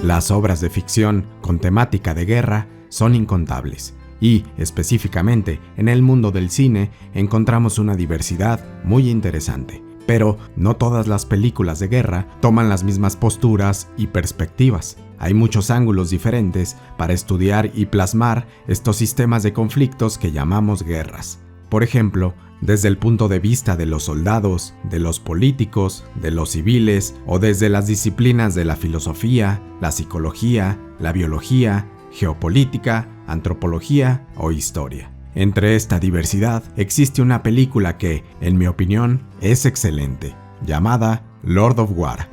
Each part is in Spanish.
Las obras de ficción con temática de guerra son incontables y, específicamente, en el mundo del cine encontramos una diversidad muy interesante. Pero no todas las películas de guerra toman las mismas posturas y perspectivas. Hay muchos ángulos diferentes para estudiar y plasmar estos sistemas de conflictos que llamamos guerras. Por ejemplo, desde el punto de vista de los soldados, de los políticos, de los civiles o desde las disciplinas de la filosofía, la psicología, la biología, geopolítica, antropología o historia. Entre esta diversidad existe una película que, en mi opinión, es excelente, llamada Lord of War.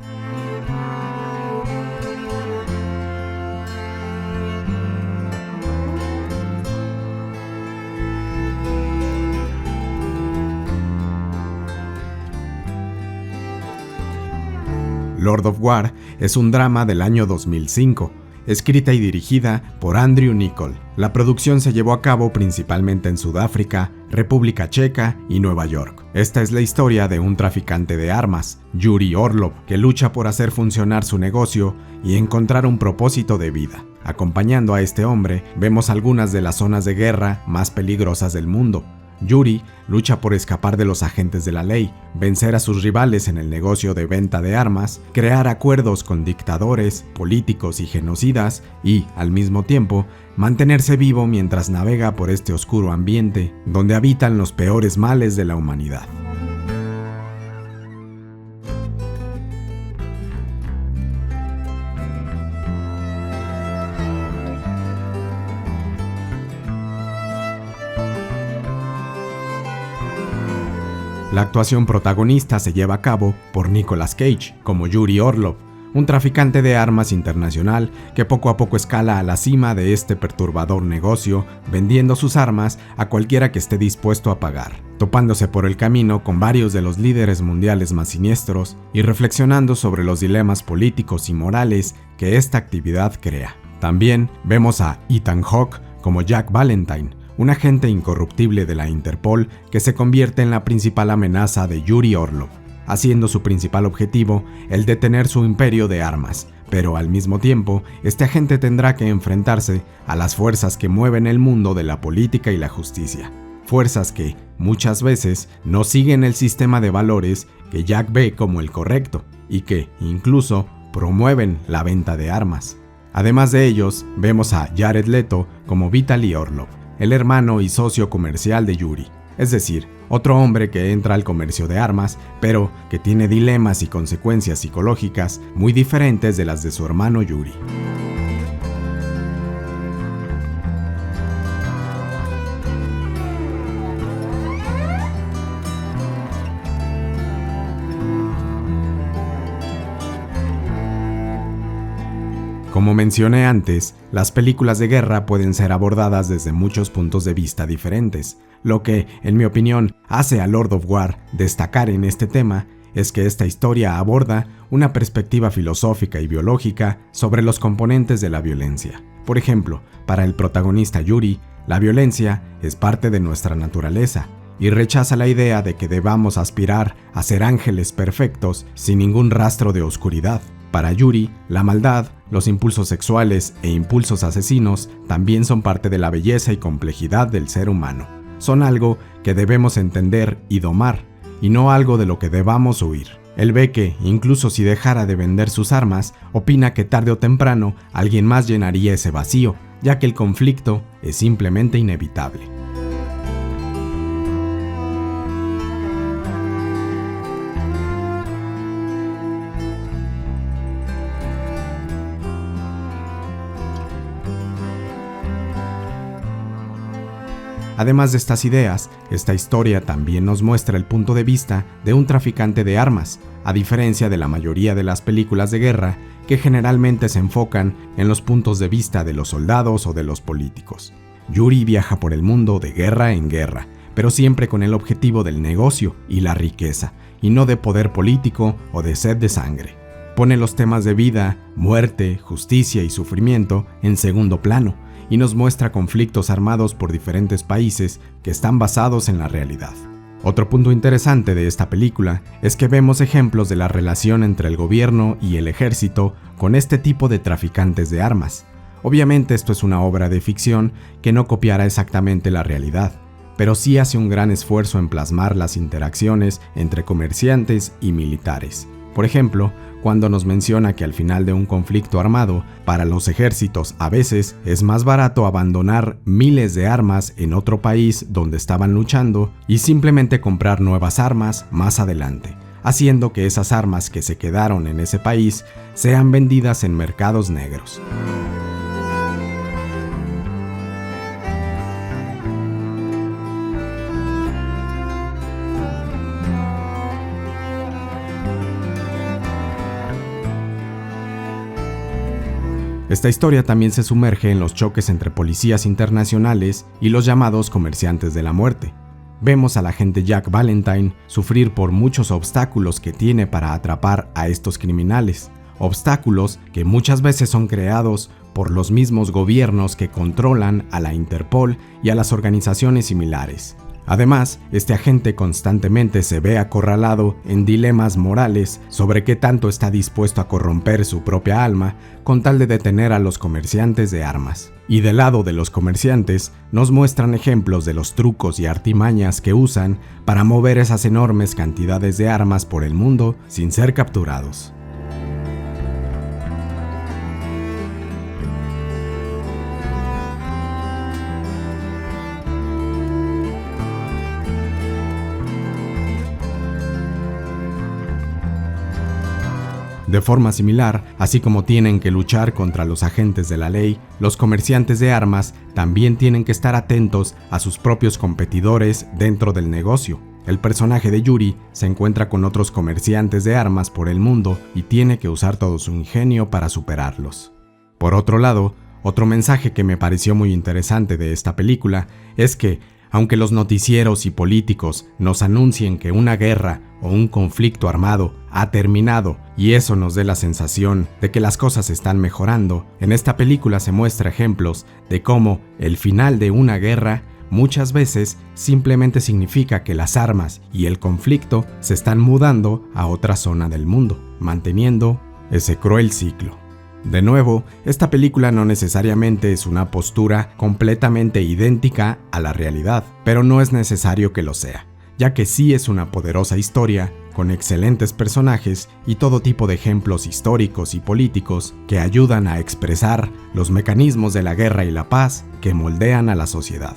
Lord of War es un drama del año 2005, escrita y dirigida por Andrew Niccol. La producción se llevó a cabo principalmente en Sudáfrica, República Checa y Nueva York. Esta es la historia de un traficante de armas, Yuri Orlov, que lucha por hacer funcionar su negocio y encontrar un propósito de vida. Acompañando a este hombre, vemos algunas de las zonas de guerra más peligrosas del mundo. Yuri lucha por escapar de los agentes de la ley, vencer a sus rivales en el negocio de venta de armas, crear acuerdos con dictadores, políticos y genocidas y, al mismo tiempo, mantenerse vivo mientras navega por este oscuro ambiente donde habitan los peores males de la humanidad. La actuación protagonista se lleva a cabo por Nicolas Cage, como Yuri Orlov, un traficante de armas internacional que poco a poco escala a la cima de este perturbador negocio, vendiendo sus armas a cualquiera que esté dispuesto a pagar, topándose por el camino con varios de los líderes mundiales más siniestros y reflexionando sobre los dilemas políticos y morales que esta actividad crea. También vemos a Ethan Hawke como Jack Valentine, un agente incorruptible de la Interpol que se convierte en la principal amenaza de Yuri Orlov, haciendo su principal objetivo el detener su imperio de armas, pero al mismo tiempo, este agente tendrá que enfrentarse a las fuerzas que mueven el mundo de la política y la justicia, fuerzas que, muchas veces, no siguen el sistema de valores que Jack ve como el correcto, y que, incluso, promueven la venta de armas. Además de ellos, vemos a Jared Leto como Vitaly Orlov, el hermano y socio comercial de Yuri, es decir, otro hombre que entra al comercio de armas, pero que tiene dilemas y consecuencias psicológicas muy diferentes de las de su hermano Yuri. Como mencioné antes, las películas de guerra pueden ser abordadas desde muchos puntos de vista diferentes. Lo que, en mi opinión, hace a Lord of War destacar en este tema es que esta historia aborda una perspectiva filosófica y biológica sobre los componentes de la violencia. Por ejemplo, para el protagonista Yuri, la violencia es parte de nuestra naturaleza y rechaza la idea de que debamos aspirar a ser ángeles perfectos sin ningún rastro de oscuridad. Para Yuri, la maldad, los impulsos sexuales e impulsos asesinos también son parte de la belleza y complejidad del ser humano. Son algo que debemos entender y domar, y no algo de lo que debamos huir. Él ve que, incluso si dejara de vender sus armas, opina que tarde o temprano alguien más llenaría ese vacío, ya que el conflicto es simplemente inevitable. Además de estas ideas, esta historia también nos muestra el punto de vista de un traficante de armas, a diferencia de la mayoría de las películas de guerra que generalmente se enfocan en los puntos de vista de los soldados o de los políticos. Yuri viaja por el mundo de guerra en guerra, pero siempre con el objetivo del negocio y la riqueza, y no de poder político o de sed de sangre. Pone los temas de vida, muerte, justicia y sufrimiento en segundo plano, y nos muestra conflictos armados por diferentes países que están basados en la realidad. Otro punto interesante de esta película es que vemos ejemplos de la relación entre el gobierno y el ejército con este tipo de traficantes de armas. Obviamente esto es una obra de ficción que no copiará exactamente la realidad, pero sí hace un gran esfuerzo en plasmar las interacciones entre comerciantes y militares. Por ejemplo, cuando nos menciona que al final de un conflicto armado, para los ejércitos a veces es más barato abandonar miles de armas en otro país donde estaban luchando y simplemente comprar nuevas armas más adelante, haciendo que esas armas que se quedaron en ese país sean vendidas en mercados negros. Esta historia también se sumerge en los choques entre policías internacionales y los llamados comerciantes de la muerte. Vemos al agente Jack Valentine sufrir por muchos obstáculos que tiene para atrapar a estos criminales, obstáculos que muchas veces son creados por los mismos gobiernos que controlan a la Interpol y a las organizaciones similares. Además, este agente constantemente se ve acorralado en dilemas morales sobre qué tanto está dispuesto a corromper su propia alma con tal de detener a los comerciantes de armas. Y del lado de los comerciantes, nos muestran ejemplos de los trucos y artimañas que usan para mover esas enormes cantidades de armas por el mundo sin ser capturados. De forma similar, así como tienen que luchar contra los agentes de la ley, los comerciantes de armas también tienen que estar atentos a sus propios competidores dentro del negocio. El personaje de Yuri se encuentra con otros comerciantes de armas por el mundo y tiene que usar todo su ingenio para superarlos. Por otro lado, otro mensaje que me pareció muy interesante de esta película es que, aunque los noticieros y políticos nos anuncien que una guerra o un conflicto armado ha terminado y eso nos dé la sensación de que las cosas están mejorando, en esta película se muestra ejemplos de cómo el final de una guerra muchas veces simplemente significa que las armas y el conflicto se están mudando a otra zona del mundo, manteniendo ese cruel ciclo. De nuevo, esta película no necesariamente es una postura completamente idéntica a la realidad, pero no es necesario que lo sea, ya que sí es una poderosa historia con excelentes personajes y todo tipo de ejemplos históricos y políticos que ayudan a expresar los mecanismos de la guerra y la paz que moldean a la sociedad.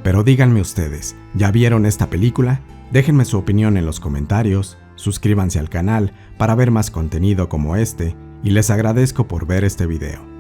Pero díganme ustedes, ¿ya vieron esta película? Déjenme su opinión en los comentarios, suscríbanse al canal para ver más contenido como este y les agradezco por ver este video.